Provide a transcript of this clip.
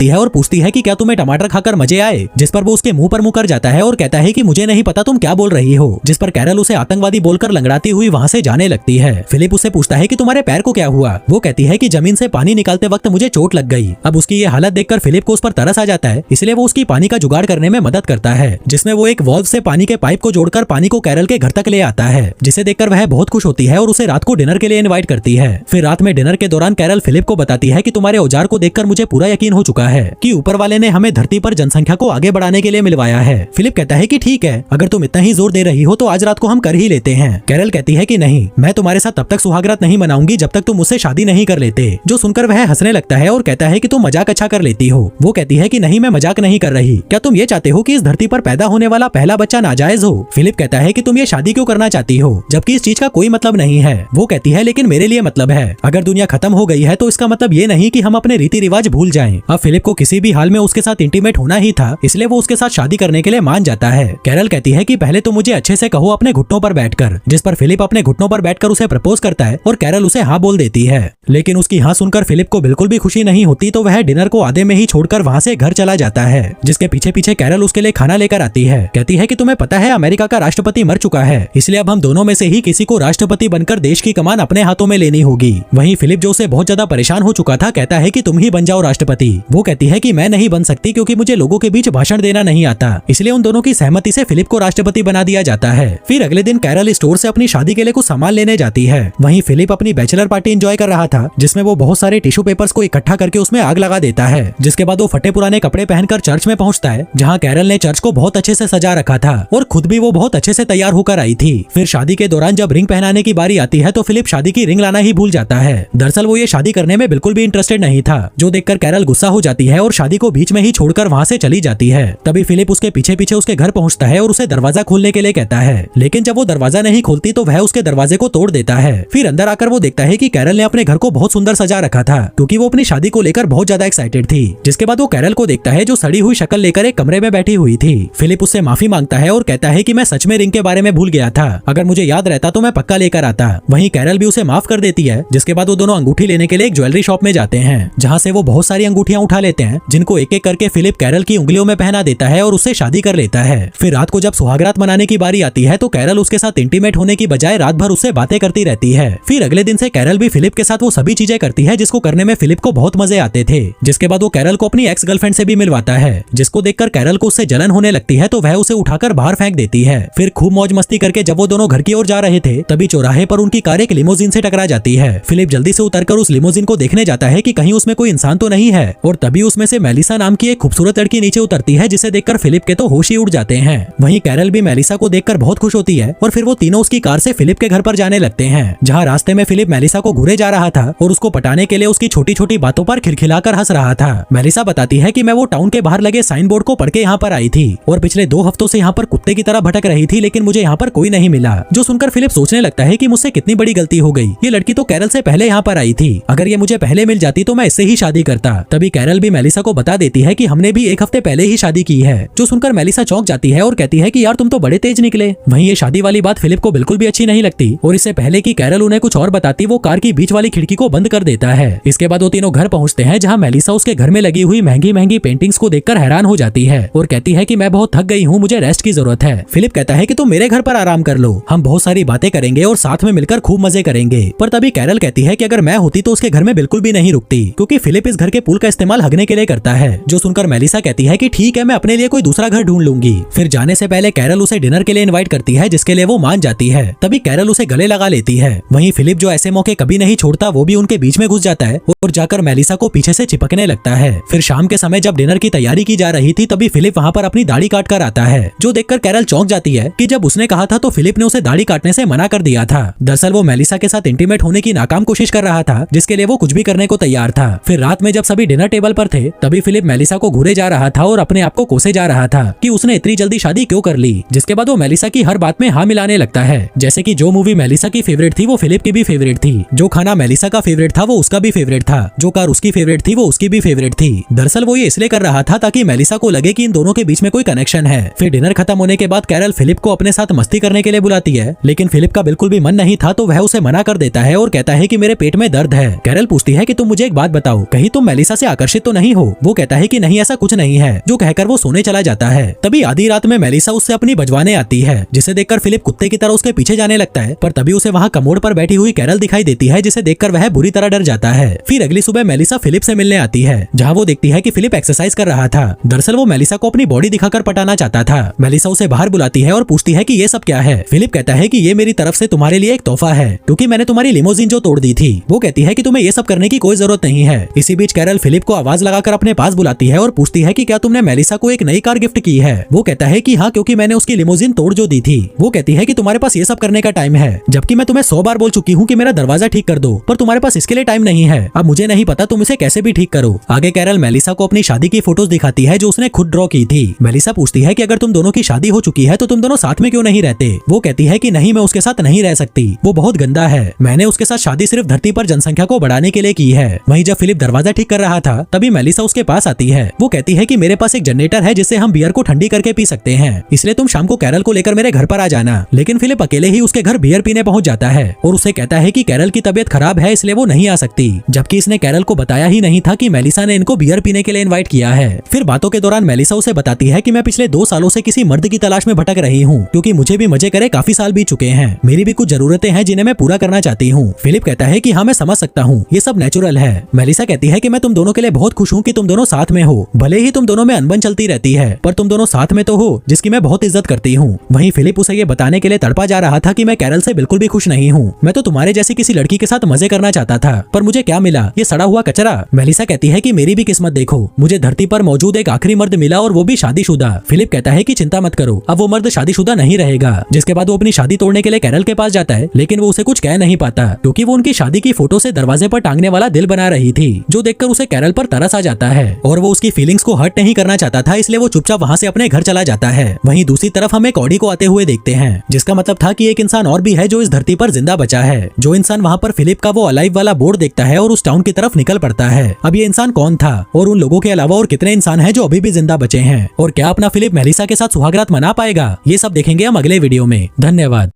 आती है और पूछती है कि क्या तुम्हें टमाटर खाकर मजे आए, जिस पर वो उसके मुंह पर मुंह कर जाता है और कहता है कि मुझे नहीं पता तुम क्या बोल रही हो, जिस पर कैरल उसे आतंकवादी बोलकर लंगड़ाती हुई वहाँ से जाने लगती है। फिलिप उससे पूछता है कि तुम्हारे पैर को क्या हुआ। वो कहती है कि जमीन से पानी निकालते वक्त मुझे चोट लग गई। अब उसकी ये हालत देखकर फिलिप को उस पर तरस आ जाता है, इसलिए वो उसकी पानी का जुगाड़ करने में मदद करता है, जिसमें वो एक वॉल्व से पानी के पाइप को जोड़कर पानी को कैरल के घर तक ले आता है, जिसे देखकर वह बहुत खुश होती है और उसे रात को डिनर के लिए इनवाइट करती है। फिर रात में डिनर के दौरान कैरल फिलिप को बताती है कि तुम्हारे औजार को देखकर मुझे पूरा यकीन हो चुका है कि ऊपर वाले ने हमें धरती पर जनसंख्या को आगे बढ़ाने के लिए मिलवाया है। फिलिप कहता है कि ठीक है, अगर तुम इतना ही जोर दे रही हो तो आज रात को हम कर ही लेते हैं। कैरल कहती है कि नहीं, मैं तुम्हारे साथ तब तक सुहागरात नहीं मनाऊंगी जब तक तुम मुझसे शादी नहीं कर लेते, जो सुनकर वह हंसने लगता है और कहता है कि तुम मजाक अच्छा कर लेती हो। वो कहती है कि नहीं, मैं मजाक नहीं कर रही, क्या तुम ये चाहते हो कि इस धरती पर पैदा होने वाला पहला बच्चा नाजायज हो। फिलिप कहता है कि तुम ये शादी क्यों करना चाहती हो जबकि इस चीज का कोई मतलब नहीं है। वो कहती है लेकिन मेरे लिए मतलब है, अगर दुनिया खत्म हो गई है तो इसका मतलब ये नहीं कि हम अपने रीति रिवाज भूल जाएं। अब फिलिप को किसी भी हाल में उसके साथ इंटीमेट होना ही था, इसलिए वो उसके साथ शादी करने के लिए मान जाता है। कैरल कहती है कि पहले तो मुझे अच्छे से कहो अपने घुटनों पर बैठकर, जिस पर फिलिप अपने घुटनों पर बैठकर उसे प्रपोज करता है और कैरल उसे हाँ बोल देती है। लेकिन उसकी हाँ सुनकर फिलिप को बिल्कुल भी खुशी नहीं होती, तो वह डिनर को आधे में ही छोड़कर वहाँ से घर चला जाता है, जिसके पीछे पीछे कैरल उसके लिए खाना लेकर आती है। कहती है कि तुम्हें पता है अमेरिका का राष्ट्रपति मर चुका है, इसलिए अब हम दोनों में से ही किसी को राष्ट्रपति बनकर देश की कमान अपने हाथों में लेनी होगी। वहीं फिलिप जो उसे बहुत ज्यादा परेशान हो चुका था कहता है कि तुम ही बन जाओ राष्ट्रपति। वो कहती है कि मैं नहीं बन सकती क्योंकि मुझे लोगों के बीच भाषण देना नहीं आता, इसलिए उन दोनों की सहमति से फिलिप को राष्ट्रपति बना दिया जाता है। फिर अगले दिन कैरल स्टोर से अपनी शादी के लिए कुछ सामान लेने जाती है। वहीं फिलिप अपनी बैचलर पार्टी एंजॉय कर रहा था, जिसमें वो बहुत सारे टिश्यू पेपर्स को इकट्ठा करके उसमें आग लगा देता है, जिसके बाद वो फटे पुराने कपड़े पहनकर चर्च में पहुंचता है, जहां कैरल ने चर्च को बहुत अच्छे से सजा रखा था और खुद भी वो बहुत अच्छे से तैयार होकर आई थी। फिर शादी के दौरान जब रिंग पहनाने की बारी आती है तो फिलिप शादी की रिंग लाना ही भूल जाता है। दरअसल वो ये शादी करने में बिल्कुल भी इंटरेस्टेड नहीं था, जो देखकर कैरल गुस्सा हो जाती है और शादी को बीच में ही छोड़कर वहाँ से चली जाती है। तभी फिलिप उसके पीछे पीछे उसके घर पहुँचता है और उसे दरवाजा खोलने के लिए कहता है, लेकिन जब वो दरवाजा नहीं खोलती तो वह उसके दरवाजे को तोड़ देता है। फिर अंदर आकर वो देखता है कि कैरल ने अपने घर को बहुत सुंदर सजा रखा था, क्योंकि वो अपनी शादी को लेकर बहुत ज्यादा एक्साइटेड थी। जिसके बाद वो कैरल को देखता है जो सड़ी हुई शक्ल लेकर एक कमरे में बैठी हुई थी। फिलिप उससे माफी मांगता है और कहता है कि मैं सच में रिंग के बारे में भूल गया था, अगर मुझे याद रहता तो मैं पक्का लेकर आता। वहीं कैरल भी उसे माफ कर देती है। जिसके बाद वो दोनों अंगूठी लेने के लिए एक ज्वेलरी शॉप में जाते हैं, जहाँ से वो बहुत सारी अंगूठियां उठा लेते हैं, जिनको एक एक करके फिलिप कैरल की उंगलियों में पहना देता है और उससे शादी कर लेता है। फिर रात को जब सुहागरात मनाने की बारी आती है तो कैरल उसके साथ इंटीमेट होने की बजाय रात भर उससे बातें करती रहती है। फिर अगले दिन से कैरल भी फिलिप के साथ वो सभी चीजें करती है जिसको करने में फिलिप को बहुत मजे आते थे। जिसके बाद वो कैरल को अपनी एक्स गर्लफ्रेंड से भी मिलवाता है, जिसको देखकर कैरल को उससे जलन होने लगती है, तो वह उसे उठाकर बाहर फेंक देती है। फिर खूब मौज मस्ती करके जब वो दोनों घर की ओर जा रहे थे तभी चौराहे पर उनकी कार एक लिमोजिन से टकरा जाती है। फिलिप जल्दी से उतरकर उस लिमोजिन को देखने जाता है कि कहीं उसमें कोई इंसान तो नहीं है, और तभी उसमें से मेलिसा नाम की एक खूबसूरत लड़की नीचे उतरती है, जिसे देखकर फिलिप के तो होश ही उड़ जाते हैं। वहीं कैरल भी मेलिसा को देखकर बहुत खुश होती है और फिर वो तीनों उसकी कार से फिलिप के घर पर जाने लगते हैं, जहाँ रास्ते में फिलिप मेलिसा को घूरे जा रहा था और उसको पटाने के लिए उसकी छोटी छोटी बातों पर खिलखिलाकर हंस रहा था। मेलिसा बताती है कि मैं वो टाउन के बाहर लगे साइन बोर्ड को पढ़ के यहाँ पर आई थी और पिछले 2 हफ्तों से यहाँ पर कुत्ते की तरह भटक रही थी, लेकिन मुझे यहाँ पर कोई नहीं मिला। जो सुनकर फिलिप सोचने लगता है कि मुझसे कितनी बड़ी गलती हो गई, ये लड़की तो कैरल से पहले यहाँ पर आई थी, अगर ये मुझे पहले मिल जाती तो मैं इससे ही शादी करता। तभी कैरल भी मेलिसा को बता देती है कि हमने भी 1 हफ्ते पहले ही शादी की है। जो सुनकर मेलिसा चौंक जाती है और कहती है कि यार तुम तो बड़े तेज निकले। वहीं ये शादी वाली बात फिलिप को बिल्कुल भी अच्छी नहीं लगती और इससे पहले कि कैरल उन्हें कुछ और बताती वो कार की बीच वाली खिड़की को बंद कर देता है। इसके बाद वो तीनों घर पहुँचते हैं, जहाँ मेलिसा उसके घर में लगी हुई महंगी महंगी पेंटिंग्स को देखकर हैरान हो जाती है और कहती है कि मैं बहुत थक गई हूँ, मुझे रेस्ट की जरूरत है। फिलिप कहता है कि तुम मेरे घर पर आराम कर लो, हम बहुत सारी बातें करेंगे और साथ में मिलकर खूब मजे करेंगे। पर तभी कैरल कहती है कि अगर मैं होती तो उसके घर में बिल्कुल भी नहीं रुकती, क्योंकि फिलिप इस घर के पूल का इस्तेमाल हगने के लिए करता है। जो सुनकर मेलिसा कहती है कि ठीक है, मैं अपने लिए कोई दूसरा घर ढूंढ लूंगी। फिर जाने से पहले कैरल उसे डिनर के लिए इनवाइट करती है, जिसके लिए वो मान जाती है। तभी कैरल उसे गले लगा लेती है। वहीं फिलिप जो ऐसे मौके कभी नहीं छोड़ता, वो भी उनके बीच में घुस जाता है और जाकर मेलिसा को पीछे से चिपकने लगता है। फिर शाम के समय जब डिनर की तैयारी की जा रही थी तभी फिलिप वहाँ पर अपनी दाढ़ी काट कर आता है, जो देखकर कैरल चौंक जाती है कि जब उसने कहा था तो फिलिप ने उसे दाढ़ी काटने से मना कर दिया था। दरअसल वो मेलिसा के साथ इंटीमेट होने की नाकाम कोशिश कर रहा था, जिसके लिए वो कुछ भी करने को तैयार था। फिर रात में जब सभी डिनर टेबल पर थे तभी फिलिप मेलिसा को घूरे जा रहा था और अपने आप को कोसे जा रहा था कि उसने इतनी जल्दी शादी क्यों कर ली। जिसके बाद वो मेलिसा की हर बात में हाँ मिलाने लगता है, जैसे कि जो मूवी मेलिसा की फेवरेट थी वो फिलिप की भी फेवरेट थी, जो खाना मेलिसा का फेवरेट था वो उसका भी फेवरेट था, जो कार उसकी फेवरेट थी वो उसकी भी फेवरेट थी। दरअसल वो ये इसलिए कर रहा था ताकि मेलिसा को लगे कि इन दोनों के बीच में कोई कनेक्शन है। फिर डिनर खत्म होने के बाद कैरल फिलिप को अपने साथ मस्ती करने के लिए बुलाती है, लेकिन फिलिप का बिल्कुल भी मन नहीं था, तो वह उसे मना कर देता है और कहता है कि मेरे पेट में दर्द है। कैरल पूछती है कि तुम मुझे एक बात बताओ, कहीं तुम मेलिसा से आकर्षित तो नहीं हो। वो कहता है कि नहीं ऐसा कुछ नहीं है, जो कहकर वो सोने चला जाता है। तभी आधी रात में मेलिसा उससे अपनी बजवाने आती है, जिसे देखकर फिलिप कुत्ते की तरह उसके पीछे जाने लगता है। पर तभी उसे वहाँ कमोड पर बैठी हुई कैरल दिखाई देती है, जिसे देखकर वह बुरी तरह डर जाता है। फिर अगली सुबह मेलिसा फिलिप से मिलने आती है, जहाँ वो देखती है कि फिलिप एक्सरसाइज कर रहा था। दरअसल वो मेलिसा को अपनी बॉडी दिखाकर पटाना चाहता था। मेलिसा उसे बाहर बुलाती है और पूछती है कि ये सब क्या है। फिलिप कहता है कि ये मेरी तरफ से तुम्हारे लिए एक तोहफा है, क्योंकि मैंने तुम्हारी लिमोजिन जो तोड़ दी थी। वो कहती है कि तुम्हें ये सब करने की कोई जरूरत नहीं है। इसी बीच कैरल फिलिप को आवाज लगाकर अपने पास बुलाती है और पूछती है कि क्या तुमने मेलिसा को एक नई कार गिफ्ट की है। वो कहता है कि हाँ, क्योंकि मैंने उसकी लिमोजिन तोड़ जो दी थी। वो कहती है कि तुम्हारे पास ये सब करने का टाइम है, जबकि मैं तुम्हें 100 बार बोल चुकी हूँ कि मेरा दरवाजा ठीक कर दो, पर तुम्हारे पास इसके लिए टाइम नहीं है। अब मुझे नहीं पता तुम इसे कैसे भी ठीक करो। आगे कैरल मेलिसा को अपनी शादी की फोटोज दिखाती है, जो उसने खुद ड्रॉ की थी। मेलिसा पूछती है कि अगर तुम दोनों की शादी हो चुकी है तो तुम दोनों साथ में क्यों नहीं रहते। वो कहती है कि नहीं, मैं उसके साथ नहीं रह सकती, वो बहुत गंदा है। मैंने उसके साथ शादी सिर्फ धरती पर जनसंख्या को बढ़ाने के लिए की है। वहीं जब फिलिप दरवाजा ठीक कर रहा था, तभी मेलिसा उसके पास आती है। वो कहती है कि मेरे पास एक जनरेटर है, जिससे हम बियर को ठंडी करके पी सकते हैं, इसलिए तुम शाम को कैरल को लेकर मेरे घर पर आ जाना। लेकिन फिलिप अकेले ही उसके घर बियर पीने पहुंच जाता है और उसे कहता है कि कैरल की तबीयत खराब है, इसलिए वो नहीं आ सकती, जबकि इसने कैरल को बताया ही नहीं था कि मेलिसा ने इनको बियर पीने के लिए इनवाइट किया है। फिर बातों के दौरान मेलिसा उसे बताती है कि मैं पिछले 2 सालों से किसी मर्द की तलाश में भटक रही हूँ, क्योंकि मुझे भी मजे करे काफी साल बीत चुके हैं। मेरी भी कुछ जरूरतें हैं जिन्हें मैं पूरा करना चाहती हूँ। फिलिप कहता है कि हाँ, मैं समझ सकता हूँ, ये सब नेचुरल है। मेलिसा कहती है कि मैं तुम दोनों के लिए बहुत खुश हूँ कि तुम दोनों साथ में हो। भले ही तुम दोनों में अनबन चलती रहती है, पर तुम दोनों साथ में तो हो, जिसकी मैं बहुत इज्जत करती हूँ। वहीं फिलिप उसे ये बताने के लिए तड़पा जा रहा था कि मैं कैरल से बिल्कुल भी खुश नहीं हूँ। मैं तो तुम्हारे जैसी किसी लड़की के साथ मजे करना चाहता था, पर मुझे क्या मिला, ये सड़ा हुआ कचरा। मेलिसा कहती है कि मेरी भी किस्मत देखो, मुझे धरती पर मौजूद एक आखिरी मर्द मिला और वो भी शादीशुदा। फिलिप कहता है कि चिंता मत करो, अब वो मर्द शादीशुदा नहीं रहेगा। जिसके बाद वो अपनी शादी तोड़ने के लिए कैरल के पास जाता है, लेकिन वो उसे कुछ कह नहीं पाता, क्योंकि वो उनकी शादी की फोटो से दरवाजे पर टांगने वाला दिल बना रही थी, जो देखकर उसे कैरल पर तरस आ जाता है और वो उसकी फीलिंग्स को हर्ट नहीं करना चाहता था, इसलिए वो चुपचाप वहाँ से अपने घर चला जाता है। वहीं दूसरी तरफ हम एक ऑडी को आते हुए देखते हैं, जिसका मतलब था कि एक इंसान और भी है जो इस धरती पर जिंदा बचा है। जो इंसान वहाँ पर फिलिप का वो अलाइव वाला बोर्ड देखता है और उस टाउन की तरफ निकल पड़ता है। अब ये इंसान कौन था और उन लोगों के अलावा और कितने इंसान हैं जो अभी भी जिंदा बचे हैं, और क्या अपना फिलिप मेलिसा के साथ सुहागरात मना पाएगा, ये सब देखेंगे हम अगले वीडियो में। धन्यवाद।